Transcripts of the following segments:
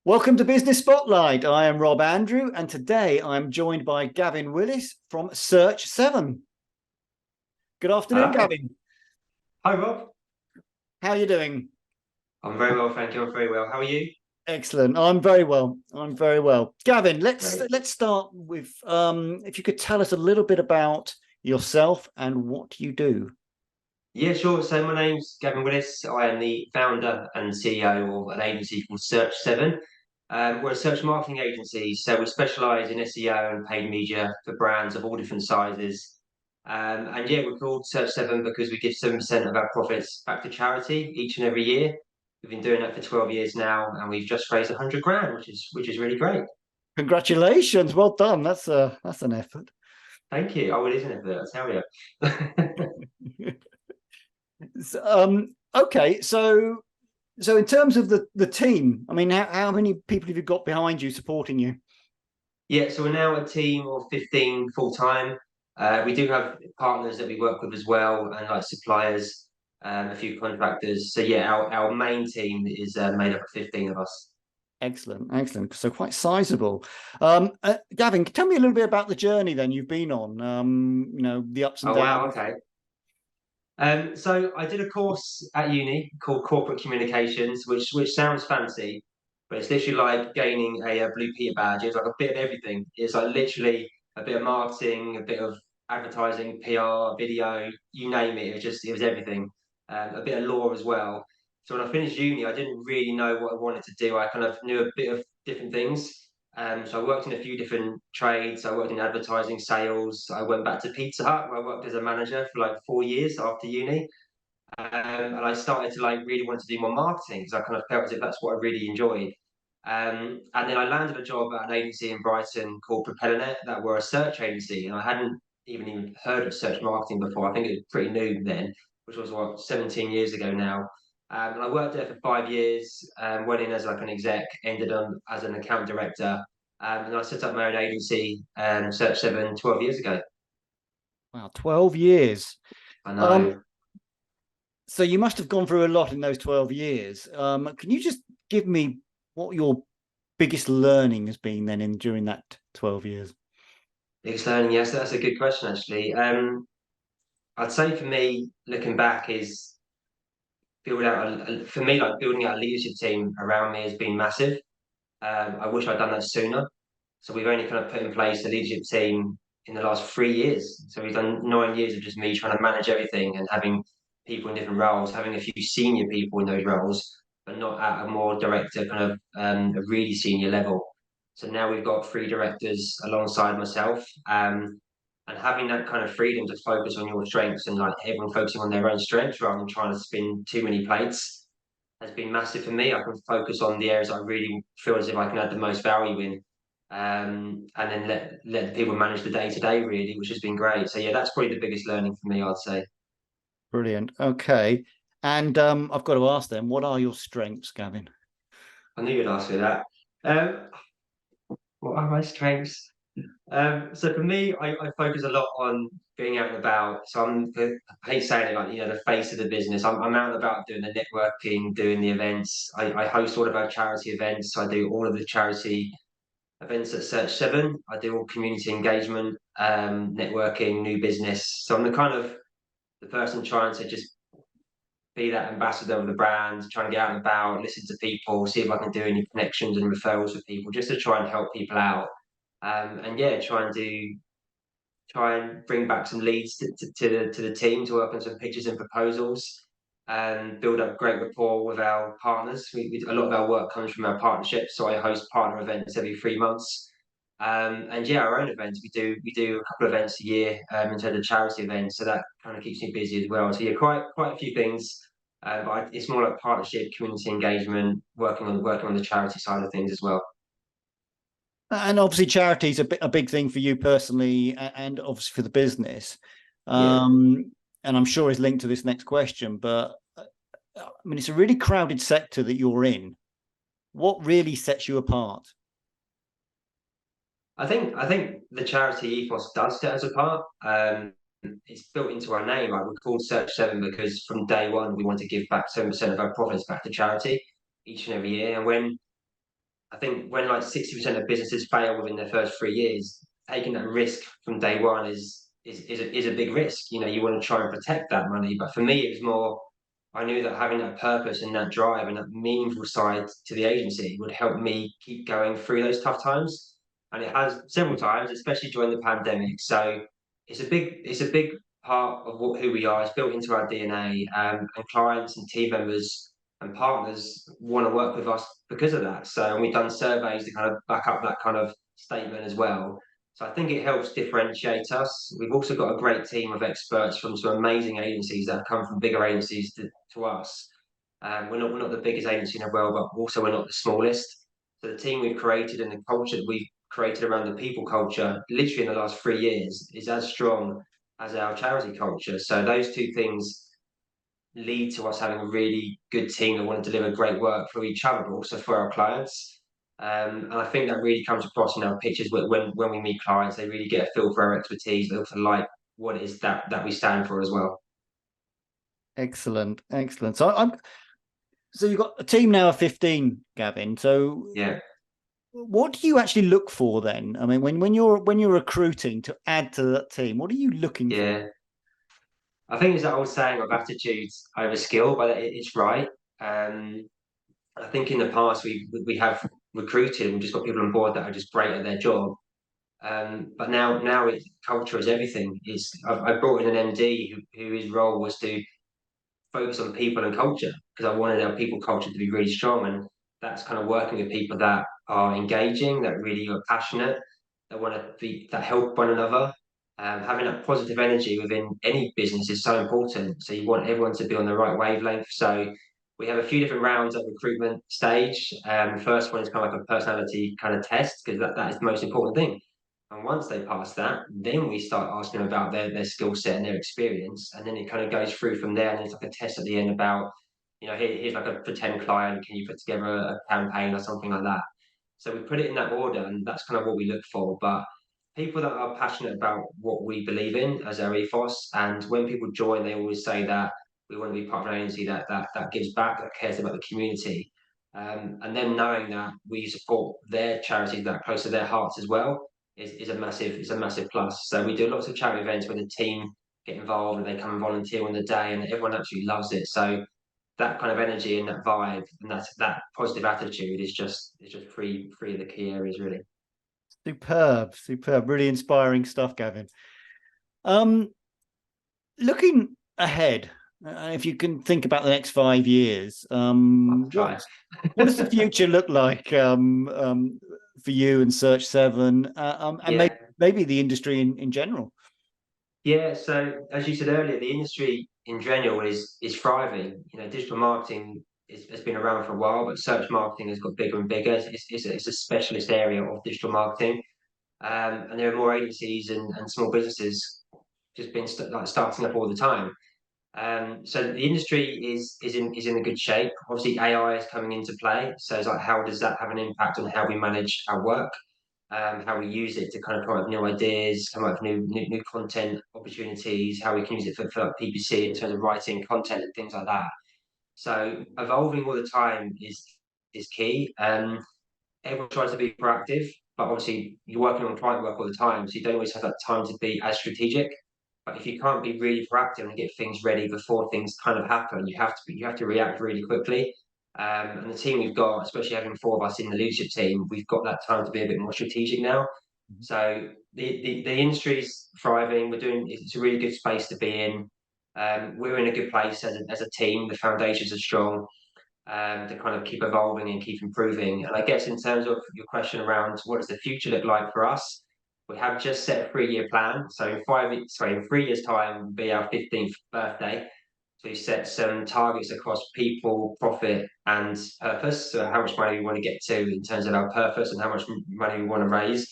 Welcome to Business Spotlight. I am Rob Andrew, and today I'm joined by Gavin Willis from Search 7. Good afternoon, Hi. Gavin. Hi, Rob. How are you doing? I'm very well, thank you. I'm very well. How are you? Excellent. I'm very well. I'm very well. Gavin, let's Great. let's start with if you could tell us a little bit about yourself and what you do. Yeah, sure. So my name's Gavin Willis. I am the founder and CEO of an agency called Search 7. We're a search marketing agency, so we specialise in SEO and paid media for brands of all different sizes. And yeah, we're called Search 7 because we give 7% of our profits back to charity each and every year. We've been doing that for 12 years now, and we've just raised 100 grand, which is really great. Congratulations. Well done. That's an effort. Thank you. Oh, it is an effort, I tell you. Okay, so in terms of the team, I mean, how many people have you got behind you supporting you? Yeah, so we're now a team of 15 full time. We do have partners that we work with as well, and like suppliers, a few contractors. So yeah, our main team is made up of 15 of us. Excellent, excellent. So quite sizable. Gavin, tell me a little bit about the journey then you've been on. The ups and Oh wow, downs. okay. So I did a course at uni called Corporate Communications, which sounds fancy, but it's literally like gaining a Blue Peter badge. It's like a bit of everything. It's like literally a bit of marketing, a bit of advertising, PR, video, you name it. It was everything. A bit of law as well. So when I finished uni, I didn't really know what I wanted to do. I kind of knew a bit of different things. So I worked in a few different trades. I worked in advertising, sales. I went back to Pizza Hut, where I worked as a manager for like 4 years after uni. And I started to like really want to do more marketing because I kind of felt as if that's what I really enjoyed. And then I landed a job at an agency in Brighton called PropellerNet that were a search agency, and I hadn't even heard of search marketing before. I think it was pretty new then, which was what 17 years ago now. And I worked there for 5 years. Went in as like an exec, ended up as an account director, and I set up my own agency, Search 7, 12 years ago. Wow, 12 years. I Um, know. so you must have gone through a lot in those 12 years. Can you just give me what your biggest learning has been then in during that 12 years? Biggest learning, yes, that's a good question actually. I'd say for me, looking back, is for me like building out a leadership team around me has been massive. I wish I'd done that sooner. So we've only kind of put in place a leadership team in the last 3 years. So we've done 9 years of just me trying to manage everything and having people in different roles, having a few senior people in those roles, but not at a more director kind of a really senior level. So now we've got three directors alongside myself. And having that kind of freedom to focus on your strengths and like everyone focusing on their own strengths rather than trying to spin too many plates has been massive for me. I can focus on the areas I really feel as if I can add the most value in, and then let the people manage the day to day really, which has been great. So yeah, that's probably the biggest learning for me, I'd say. Brilliant. Okay. And I've got to ask them, what are your strengths, Gavin? I knew you'd ask me that. Um, what are my strengths? So for me, I focus a lot on being out and about. So I hate saying it, like the face of the business. I'm out and about doing the networking, doing the events. I host all of our charity events. I do all of the charity events at Search 7. I do all community engagement, networking, new business. So I'm the kind of the person trying to just be that ambassador of the brand, trying to get out and about, listen to people, see if I can do any connections and referrals with people, just to try and help people out. And yeah, try and bring back some leads to the team to work on some pitches and proposals and build up great rapport with our partners. A lot of our work comes from our partnerships, so I host partner events every 3 months. And yeah, our own events we do a couple of events a year in terms of charity events, so that kind of keeps me busy as well. So yeah, quite a few things, but it's more like partnership, community engagement, working on the charity side of things as well. And obviously, charity is a big thing for you personally, and obviously for the business. Yeah. And I'm sure is linked to this next question, but I mean, it's a really crowded sector that you're in. What really sets you apart? I think the charity ethos does set us apart. It's built into our name. Like we're called Search 7 because from day one we want to give back 7% of our profits back to charity each and every year. And I think when like 60% of businesses fail within their first 3 years, taking that risk from day one is a big risk. You know, you want to try and protect that money. But for me, it was more, I knew that having that purpose and that drive and that meaningful side to the agency would help me keep going through those tough times. And it has several times, especially during the pandemic. So it's a big part of who we are. It's built into our DNA, and clients and team members and partners want to work with us because of that. So, and we've done surveys to kind of back up that kind of statement as well. So I think it helps differentiate us. We've also got a great team of experts from some amazing agencies that have come from bigger agencies to us. We're not the biggest agency in the world, but also we're not the smallest. So the team we've created and the culture that we've created around the people culture, literally in the last 3 years, is as strong as our charity culture. So those two things lead to us having a really good team that want to deliver great work for each other, but also for our clients. And I think that really comes across in our pitches when we meet clients. They really get a feel for our expertise. They also like what it is that we stand for as well. Excellent, excellent. So you've got a team now of 15, Gavin. So Yeah, what do you actually look for then? I mean, when you're recruiting to add to that team, what are you looking for? yeah. I think it's that old saying of attitude over skill, but it's right. Um, I think in the past we have recruited and we've just got people on board that are just great at their job. But now culture is everything. I brought in an MD who his role was to focus on people and culture because I wanted our people culture to be really strong, and that's kind of working with people that are engaging, that really are passionate, that want to be that help one another. Having that positive energy within any business is so important. So you want everyone to be on the right wavelength. So we have a few different rounds at recruitment stage. The first one is kind of like a personality kind of test because that is the most important thing. And once they pass that, then we start asking them about their skill set and their experience. And then it kind of goes through from there. And there's like a test at the end about, here's like a pretend client. Can you put together a campaign or something like that? So we put it in that order, and that's kind of what we look for. But people that are passionate about what we believe in as our ethos, and when people join, they always say that we want to be part of an agency that gives back, that cares about the community. And then knowing that we support their charities that are close to their hearts as well is a massive plus. So we do lots of charity events where the team get involved and they come and volunteer on the day, and everyone absolutely loves it. So that kind of energy and that vibe and that positive attitude is just three of the key areas really. Superb, superb, really inspiring stuff, Gavin. Looking ahead, if you can think about the next 5 years, what does the future look like for you and Search 7, and Yeah. maybe the industry in general? Yeah, so as you said earlier, the industry in general is thriving. Digital marketing has been around for a while, but search marketing has got bigger and bigger. It's a specialist area of digital marketing, and there are more agencies and small businesses just been starting up all the time. So the industry is in a good shape. Obviously, AI is coming into play. So it's like, how does that have an impact on how we manage our work? How we use it to kind of come up with new ideas, come up with new content opportunities, how we can use it for like PPC in terms of writing content and things like that. So evolving all the time is key. Everyone tries to be proactive, but obviously you're working on client work all the time, so you don't always have that time to be as strategic. But if you can't be really proactive and get things ready before things kind of happen, you have to react really quickly. And the team we've got, especially having four of us in the leadership team, we've got that time to be a bit more strategic now. So the industry's thriving. It's a really good space to be in. We're in a good place as a team. The foundations are strong, to kind of keep evolving and keep improving. And I guess in terms of your question around what does the future look like for us, we have just set a 3-year plan. So in 3 years' time will be our 15th birthday. So we set some targets across people, profit, and purpose. So how much money we want to get to in terms of our purpose and how much money we want to raise,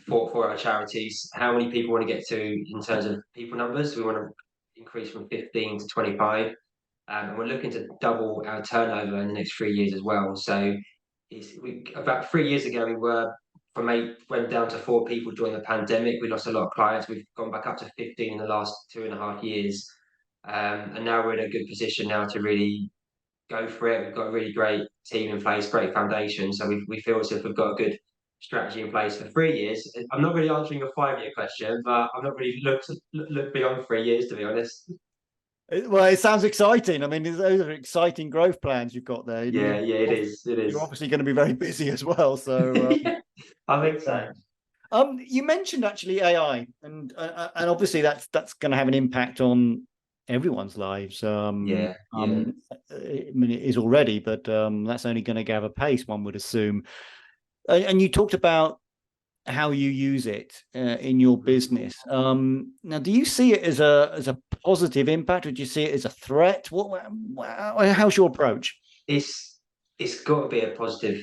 for our charities. How many people we want to get to in terms of people numbers. We want to increase from 15 to 25. And we're looking to double our turnover in the next 3 years as well. So about 3 years ago, we were from 8, went down to 4 people during the pandemic. We lost a lot of clients. We've gone back up to 15 in the last 2.5 years. And now we're in a good position now to really go for it. We've got a really great team in place, great foundation. So we feel as if we've got a good strategy in place for 3 years. I'm not really answering a 5 year question, but I've not really looked beyond 3 years, to be honest. Well, it sounds exciting. I mean, those are exciting growth plans you've got there. Yeah, yeah, it is. It You're is. obviously going to be very busy as well. So, Yeah, I think so. you mentioned actually AI, and obviously that's going to have an impact on everyone's lives. Yeah, yeah. I mean, it is already, but that's only going to gather pace, one would assume. And you talked about how you use it in your business. Now, do you see it as a positive impact, or do you see it as a threat? How's your approach? It's it's got to be a positive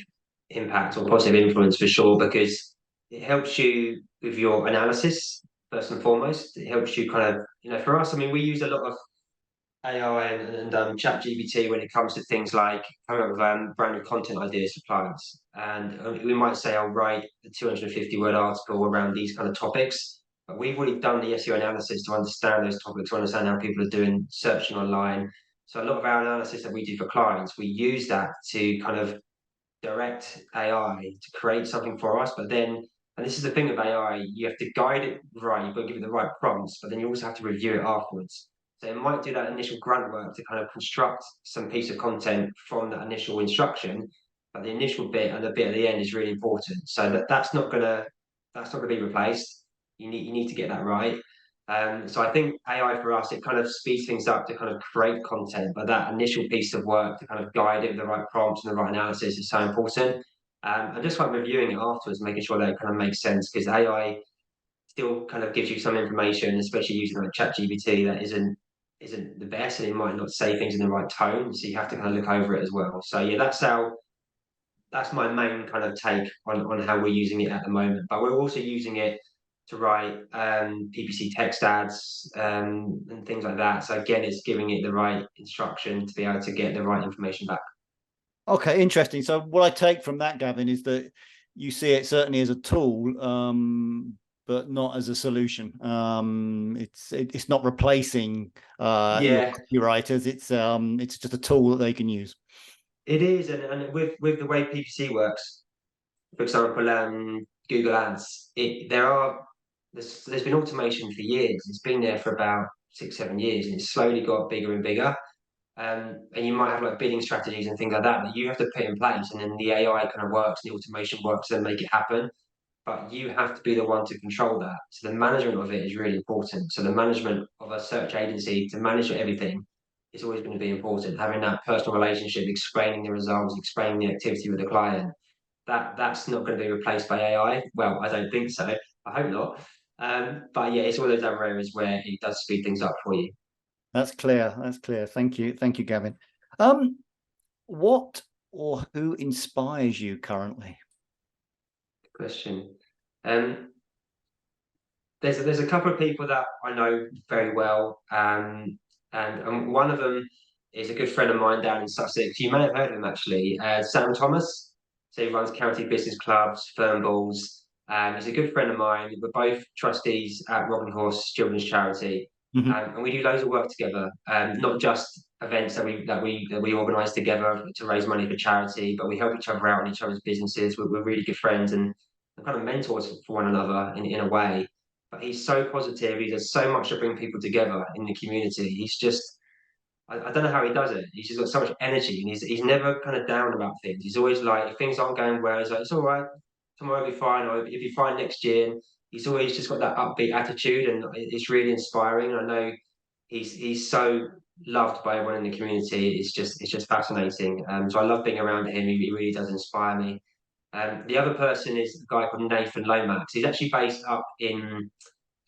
impact or positive influence for sure because it helps you with your analysis first and foremost. It helps you kind of, for us, I mean, we use a lot of AI and chat GPT when it comes to things like coming up with brand new content ideas for clients. And we might say, I'll write a 250-word article around these kind of topics. But we've already done the SEO analysis to understand those topics, to understand how people are doing searching online. So a lot of our analysis that we do for clients, we use that to kind of direct AI to create something for us. But then, and this is the thing of AI, you have to guide it right, you've got to give it the right prompts, but then you also have to review it afterwards. So it might do that initial grunt work to kind of construct some piece of content from that initial instruction, but the initial bit and the bit at the end is really important. So that's not gonna be replaced. You need to get that right. So I think AI for us, it kind of speeds things up to kind of create content, but that initial piece of work to kind of guide it with the right prompts and the right analysis is so important. And just like reviewing it afterwards, making sure that it kind of makes sense because AI still kind of gives you some information, especially using like ChatGPT that isn't the best and it might not say things in the right tone. So you have to kind of look over it as well. So yeah, that's my main kind of take on how we're using it at the moment. But we're also using it to write PPC text ads and things like that. So again, it's giving it the right instruction to be able to get the right information back. Okay, interesting. So what I take from that, Gavin, is that you see it certainly as a tool, but not as a solution. It's not replacing your Yeah, copywriters. It's just a tool that they can use. it is, and with the way PPC works, for example, Google Ads, there's been automation for years. It's been there for about 6 7 years, and it's slowly got bigger and bigger. And you might have like bidding strategies and things like that that you have to put in place, and then the AI kind of works, the automation works, and make it happen. But you have to be the one to control that. So the management of it is really important. So the management of a search agency to manage everything is always going to be important. Having that personal relationship, explaining the results, explaining the activity with the client, that's not going to be replaced by AI. Well, I don't think so. I hope not. But yeah, it's all those other areas where it does speed things up for you. That's clear. That's clear. Thank you, Gavin. What or who inspires you currently? Good question. Um, there's a couple of people that I know very well, and one of them is a good friend of mine down in Sussex. You may have heard of him actually, Sam Thomas. So he runs county business clubs, firm balls. He's a good friend of mine. We're both trustees at Robin Horse Children's Charity, Mhm. and we do loads of work together. Not just events that we organise together to raise money for charity, but we help each other out in each other's businesses. We're really good friends and kind of mentors for one another in a way, but he's so positive. He does so much to bring people together in the community. He's just, I don't know how he does it. He's just got so much energy and he's never kind of down about things. He's always like, if things aren't going well, he's like, it's all right, tomorrow will be fine, or if you're fine next year. And he's always just got that upbeat attitude and it's really inspiring. I know he's so loved by everyone in the community. It's just fascinating. So I love being around him. He really does inspire me. The other person is a guy called Nathan Lomax. He's actually based up in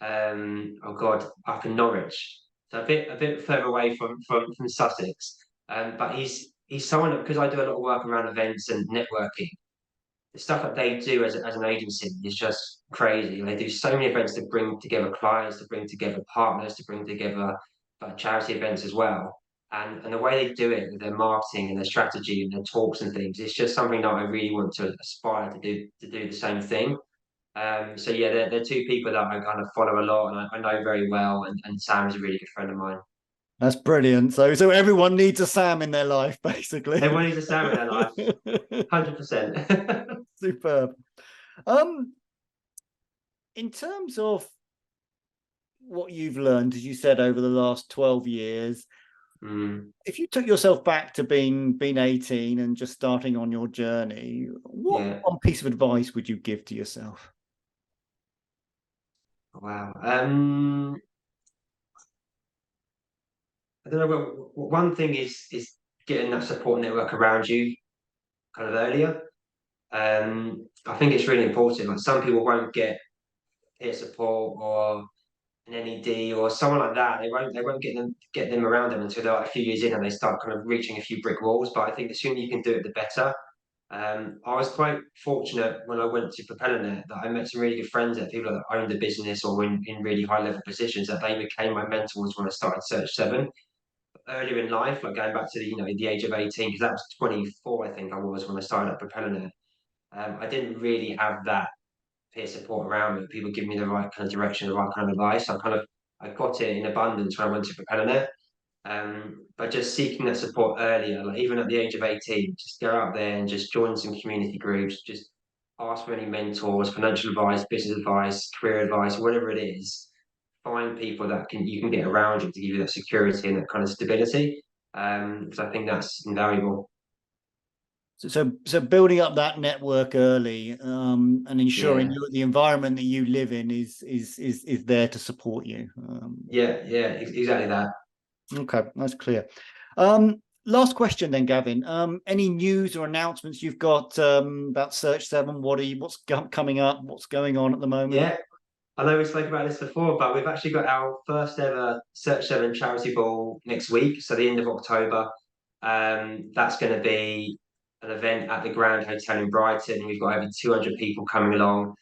oh God, up in Norwich, so a bit further away from Sussex. But he's someone because I do a lot of work around events and networking. The stuff that they do as an agency is just crazy. They do so many events to bring together clients, to bring together partners, to bring together charity events as well. And the way they do it with their marketing and their strategy and their talks and things, it's just something that I really want to aspire to do the same thing. So yeah, they're two people that I kind of follow a lot and I know very well, and Sam is a really good friend of mine. That's brilliant. So everyone needs a Sam in their life, basically. Everyone needs a Sam in their life, 100%. Superb. Um, in terms of what you've learned, as you said, over the last 12 years, if you took yourself back to being 18 and just starting on your journey, what Yeah. one piece of advice would you give to yourself? Wow. I don't know. Well, one thing is getting that support network around you kind of earlier. I think it's really important. Like some people won't get peer support or an NED or someone like that. They won't get them around them until they're like a few years in and they start kind of reaching a few brick walls. But I think the sooner you can do it, the better. I was quite fortunate when I went to PropellerNet that I met some really good friends there, people that owned a business or in really high level positions that they became my mentors when I started Search 7 earlier in life, like going back to the age of 18, because that was 24, I think I was when I started at PropellerNet. I didn't really have that peer support around me, people giving me the right kind of direction, the right kind of advice. I got it in abundance when I went to PropellerNet. But just seeking that support earlier, like even at the age of 18, just go out there and just join some community groups, just ask for any mentors, financial advice, business advice, career advice, whatever it is. Find people that you can get around you to give you that security and that kind of stability. Because I think that's invaluable. So building up that network early, and ensuring Yeah, the environment that you live in is there to support you. yeah, exactly that. Okay, that's clear. Last question then, Gavin. Any news or announcements you've got about Search 7? What's coming up? What's going on at the moment? Yeah, I know we spoke about this before, but we've actually got our first ever Search 7 charity ball next week, so the end of October. That's going to be an event at the Grand Hotel in Brighton. We've got over 200 people coming along.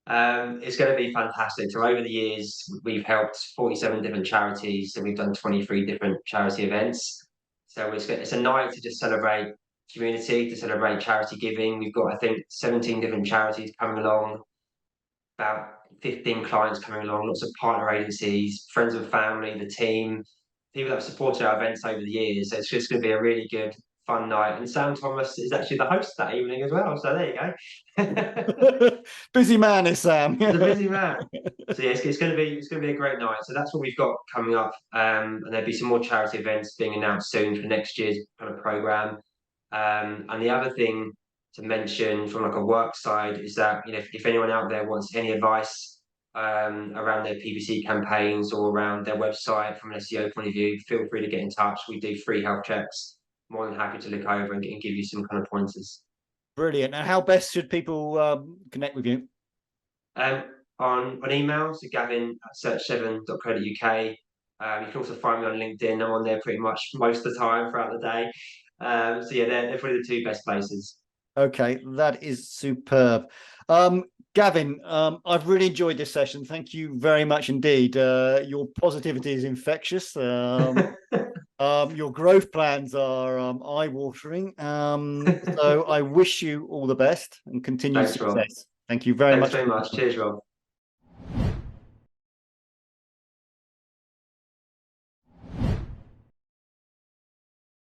It's going to be fantastic. So over the years, we've helped 47 different charities, and we've done 23 different charity events. So it's a night to just celebrate community, to celebrate charity giving. We've got, I think, 17 different charities coming along, about 15 clients coming along, lots of partner agencies, friends and family, the team, people that have supported our events over the years. So it's just going to be a really good, fun night. And Sam Thomas is actually the host that evening as well. So there you go. Busy man is Sam. He's a busy man. So yeah, it's going to be a great night. So that's what we've got coming up, and there'll be some more charity events being announced soon for next year's kind of program. And the other thing to mention from like a work side is that if anyone out there wants any advice around their PPC campaigns or around their website from an SEO point of view, feel free to get in touch. We do free health checks. More than happy to look over and give you some kind of pointers. Brilliant. And how best should people connect with you? Um, on email, so Gavin at search7.co.uk. You can also find me on LinkedIn. I'm on there pretty much most of the time throughout the day. So yeah, they're probably the two best places. Okay, that is superb. Gavin, I've really enjoyed this session. Thank you very much indeed. Your positivity is infectious. Your growth plans are eye-watering. So I wish you all the best and continued Thanks, Rob. success. Thank you very Thanks much. very much. Cheers, Rob.